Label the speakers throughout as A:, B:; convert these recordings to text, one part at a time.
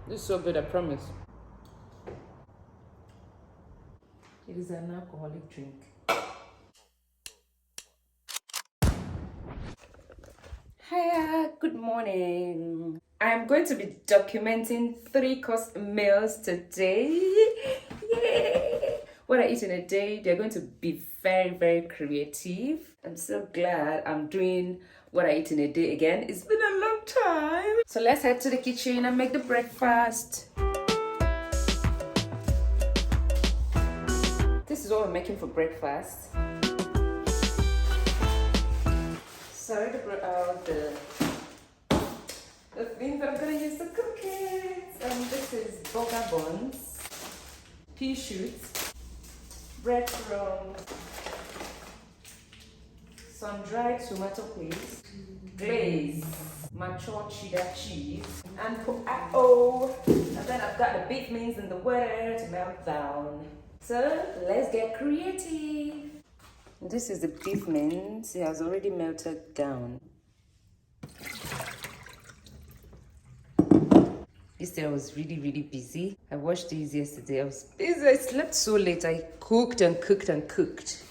A: This is so good, I promise. It is an alcoholic drink. Hiya, good morning. I'm going to be documenting 3-course meals today. Yay! What I eat in a day, they're going to be very, very creative. I'm so glad I'm doing what I eat in a day again. It's been a long time. So let's head to the kitchen and make the breakfast. This is what we're making for breakfast. Sorry to bring out the things that I'm gonna use to cook it. This is burger buns, pea shoots, breadcrumbs, some dried tomato paste, glaze, mature cheddar cheese, and potato. And then I've got the beef mince in the water to melt down. So let's get creative. This is the beef mince. It has already melted down. Yesterday I was really, really busy. I watched these yesterday. I was busy. I slept so late. I cooked and cooked and cooked.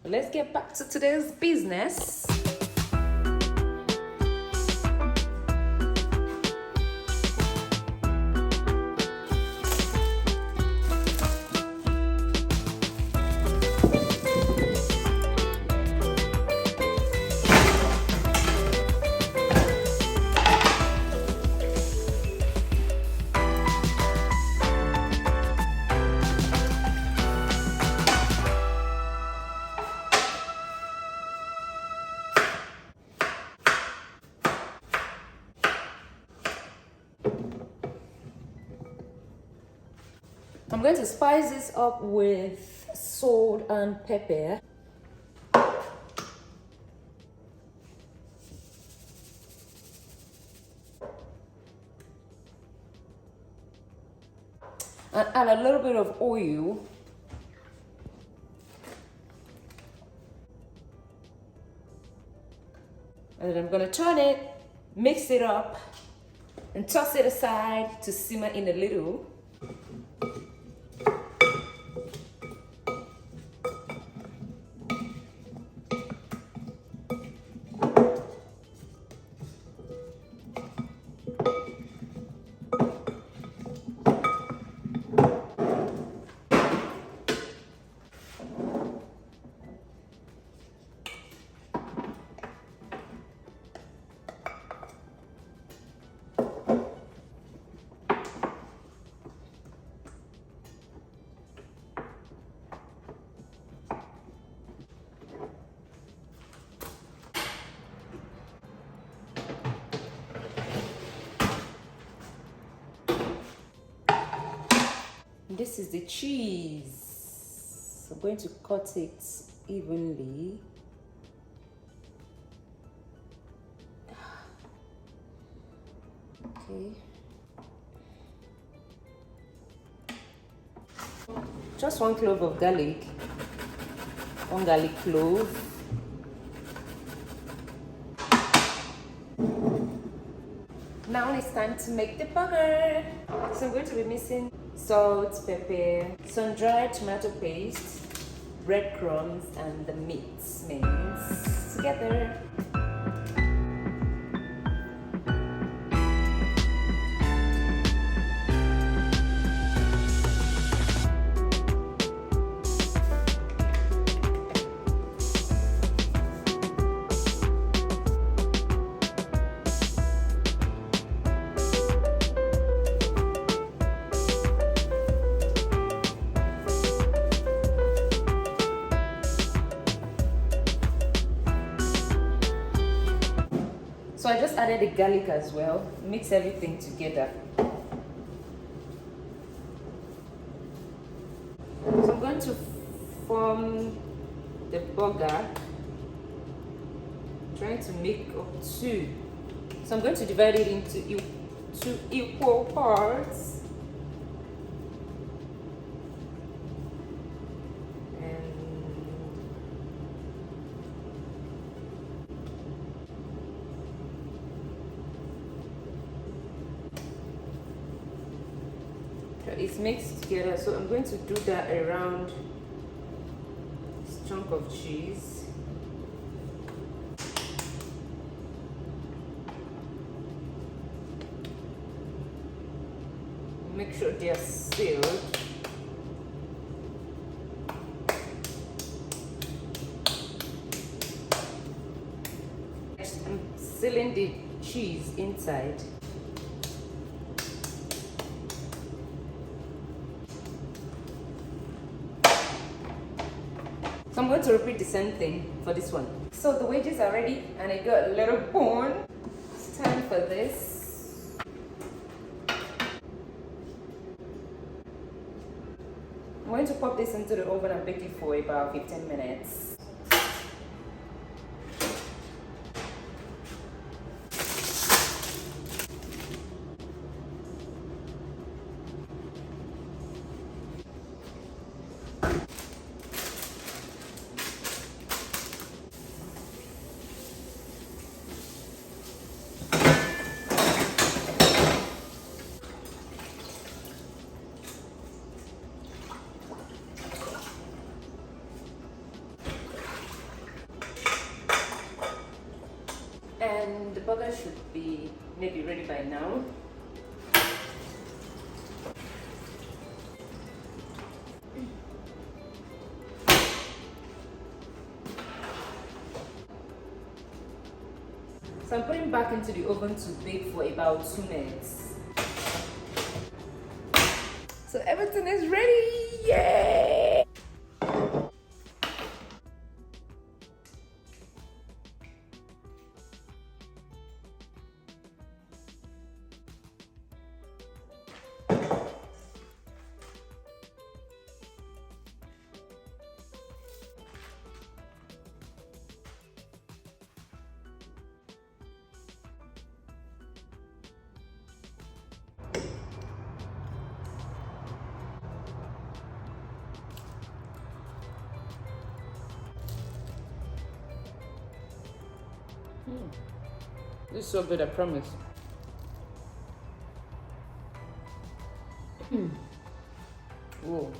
A: But let's get back to today's business. I'm going to spice this up with salt and pepper. And add a little bit of oil. And then I'm going to turn it, mix it up, and toss it aside to simmer in a little. This is the cheese. I'm going to cut it evenly. Okay. Just 1 clove of garlic. 1 garlic clove. Now it's time to make the burger. So I'm going to be mixing salt, pepper, some dried tomato paste, breadcrumbs, and the mince together. So I just added the garlic as well, mix everything together. So I'm going to form the burger, trying to make up 2. So I'm going to divide it into 2 equal parts. So it's mixed together, so I'm going to do that around this chunk of cheese. Make sure they are sealed. I'm sealing the cheese inside. So I'm going to repeat the same thing for this one. So the wedges are ready and I got a little bone. It's time for this. I'm going to pop this into the oven and bake it for about 15 minutes. And the burger should be maybe ready by now. So I'm putting back into the oven to bake for about 2 minutes. So everything is ready, yay! This is so good, I promise. Whoa.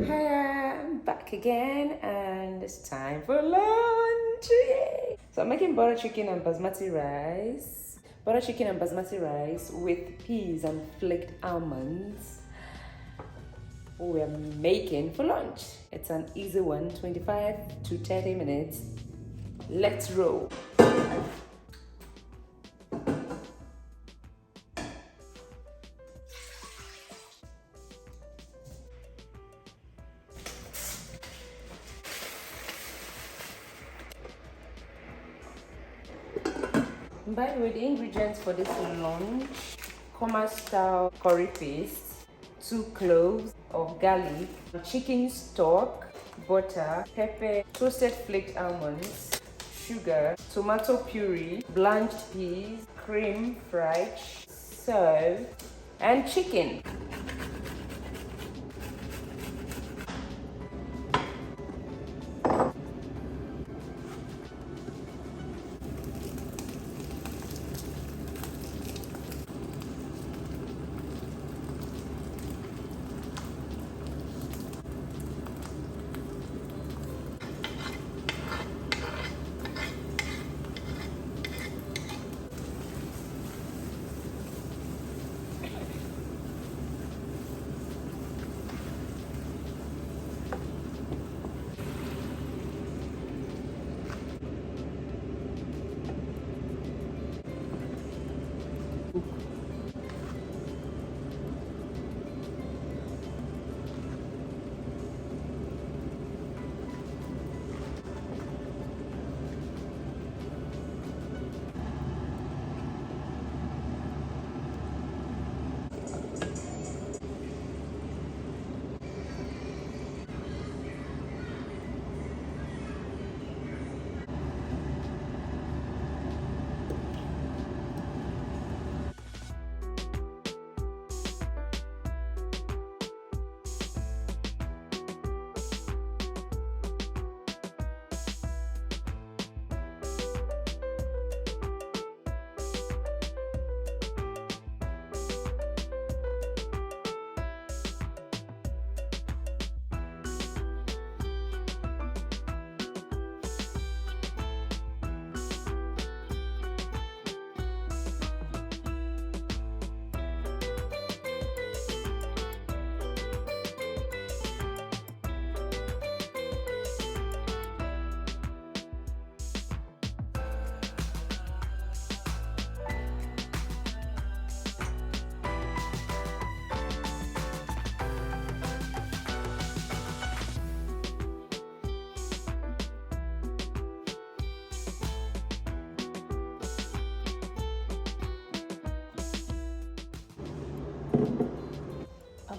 A: Hi, I'm back again and it's time for lunch. Yay! So I'm making butter chicken and basmati rice. Butter chicken and basmati rice with peas and flaked almonds. We're making for lunch. It's an easy one, 25 to 30 minutes. Let's roll. By the way, the ingredients for this lunch: Koma style curry paste, 2 cloves of garlic, chicken stock, butter, pepper, toasted flaked almonds, sugar, tomato puree, blanched peas, cream, fried, salt, and chicken.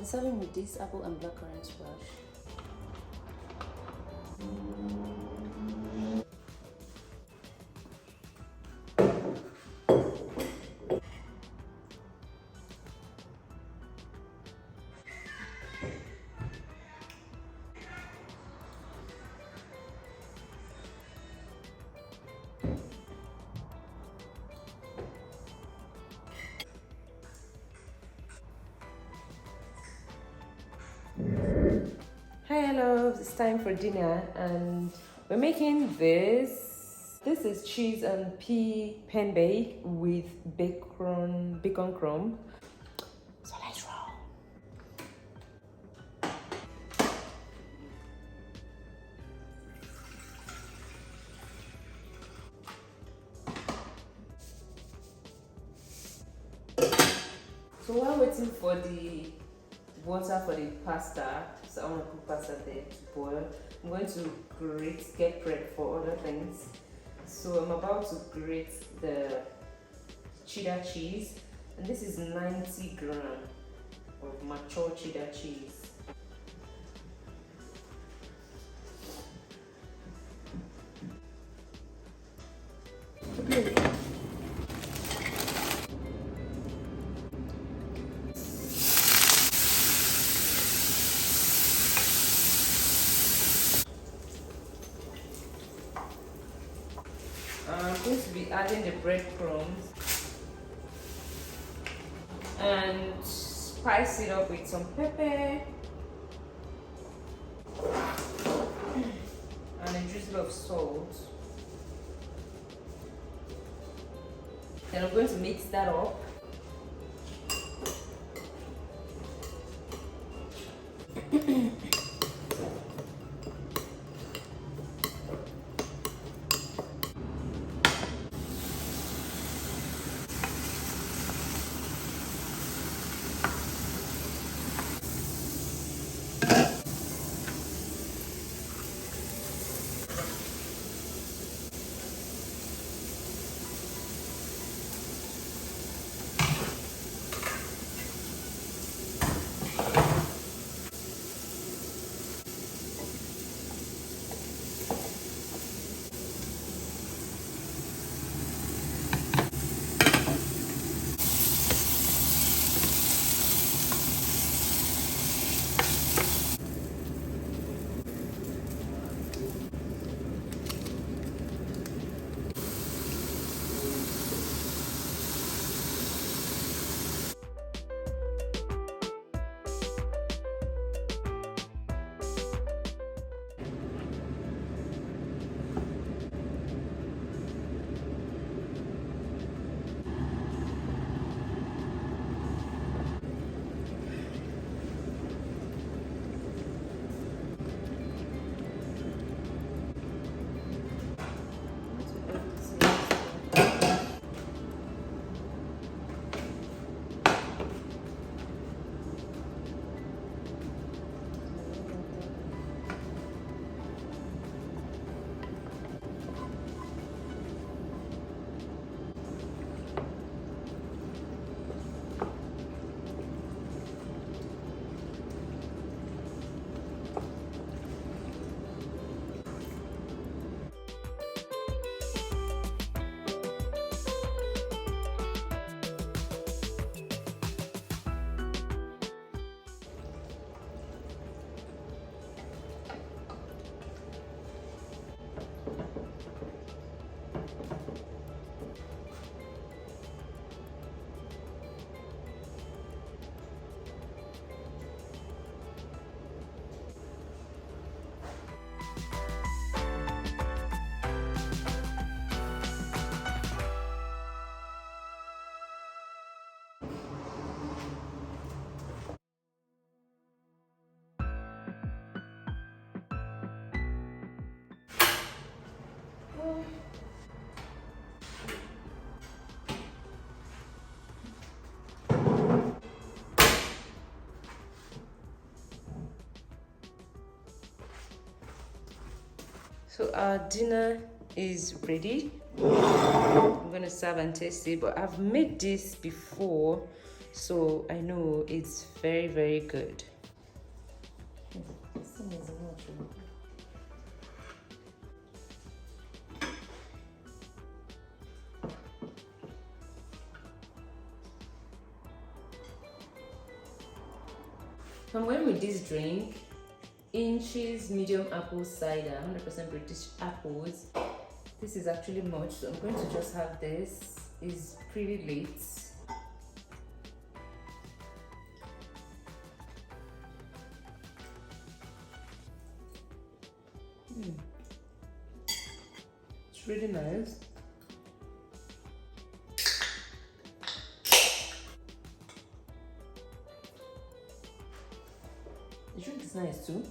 A: be serving with this apple and blackcurrant squash. Hi hello, it's time for dinner and we're making this. This is cheese and pea pan bake with bacon crumb. So let's roll. So while waiting for the water for the pasta, so I want to cook pasta there to boil, I'm going to get prepped for other things. So I'm about to grate the cheddar cheese, and this is 90 grams of mature cheddar cheese. I'm going to be adding the breadcrumbs and spice it up with some pepper and a drizzle of salt. Then I'm going to mix that up. So our dinner is ready. I'm gonna serve and taste it, but I've made this before, so I know it's very, very good. So I'm going with this drink, Inches medium apple cider, 100% British apples. This is actually much, so I'm going to just have this. It's pretty late. It's really nice. The drink is nice too.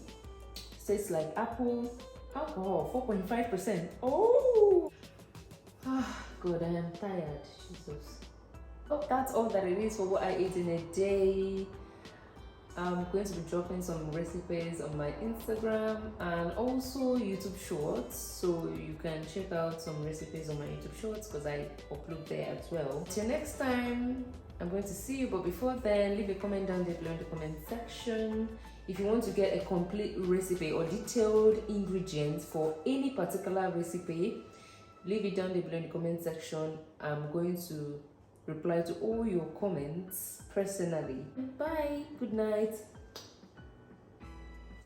A: Tastes like apple, alcohol, 4.5%. Oh! God, I am tired. Jesus. Oh, that's all that it is for what I eat in a day. I'm going to be dropping some recipes on my Instagram and also YouTube Shorts, so you can check out some recipes on my YouTube Shorts because I upload there as well. Till next time, I'm going to see you, but before then, leave a comment down there below in the comment section. If you want to get a complete recipe or detailed ingredients for any particular recipe, leave it down there below in the comment section. I'm going to reply to all your comments personally. Bye. Good night.